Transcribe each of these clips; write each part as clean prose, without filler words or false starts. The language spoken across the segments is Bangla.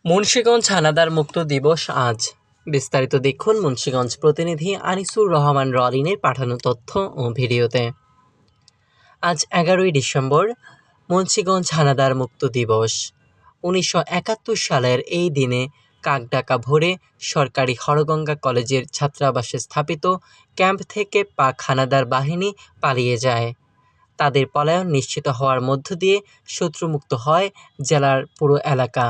মুন্সিগঞ্জ হানাদার মুক্ত দিবস আজ। বিস্তারিত দেখুন মুন্সিগঞ্জ প্রতিনিধি আনিসুর রহমান রলিনের পাঠানো তথ্য ও ভিডিওতে। আজ 11ই ডিসেম্বর মুন্সিগঞ্জ হানাদার মুক্ত দিবস। 1971 সালের এই দিনে কাকডাকা ভোরে সরকারি হরগঙ্গা কলেজের ছাত্রাবাসে স্থাপিত ক্যাম্প থেকে পাক হানাদার বাহিনী পালিয়ে যায়। তাদের পলায়ন নিশ্চিত হওয়ার মধ্য দিয়ে শত্রুমুক্ত হয় জেলার পুরো এলাকা।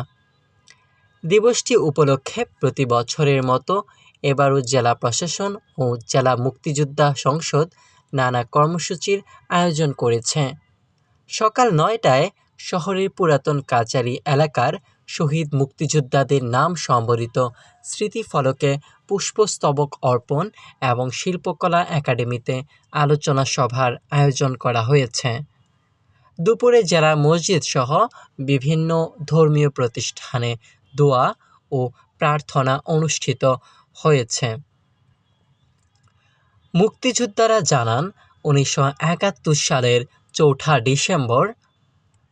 দিবসটি উপলক্ষে প্রতি বছরের মতো এবারও জেলা প্রশাসন ও জেলা মুক্তিযোদ্ধা সংসদ নানা কর্মসূচির আয়োজন করেছে। সকাল 9টায় শহরের পুরাতন কাচারি এলাকার শহীদ মুক্তিযোদ্ধাদের নাম সম্বলিত স্মৃতিফলকে পুষ্পস্তবক অর্পণ এবং শিল্পকলা একাডেমিতে আলোচনা সভার আয়োজন করা হয়েছে। দুপুরে জেলা মসজিদ সহ বিভিন্ন ধর্মীয় প্রতিষ্ঠানে দোয়া ও প্রার্থনা অনুষ্ঠিত হয়েছে। মুক্তিযোদ্ধারা জানান, 1971 সালের 4 ডিসেম্বর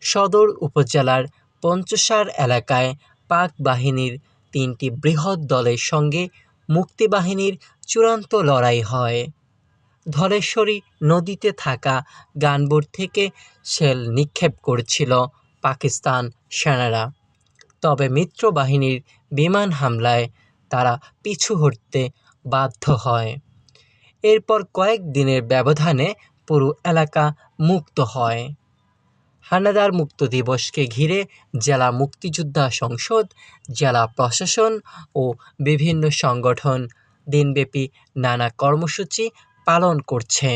সদর উপজেলার পঞ্চসার এলাকায় পাক বাহিনীর 3টি বৃহৎ দলের সঙ্গে মুক্তিবাহিনীর চূড়ান্ত লড়াই হয়। ধলেশ্বরী নদীতে থাকা গানবোট থেকে শেল নিক্ষেপ করেছিল পাকিস্তান সেনারা, তবে মিত্র বাহিনীর বিমান হামলায় তারা পিছু হটতে বাধ্য হয়। এরপর কয়েক দিনের ব্যবধানে পুরো এলাকা মুক্ত হয়। হানাদার মুক্ত দিবসকে ঘিরে জেলা মুক্তিযোদ্ধা সংসদ, জেলা প্রশাসন ও বিভিন্ন সংগঠন দিনব্যাপী নানা কর্মসূচি পালন করছে।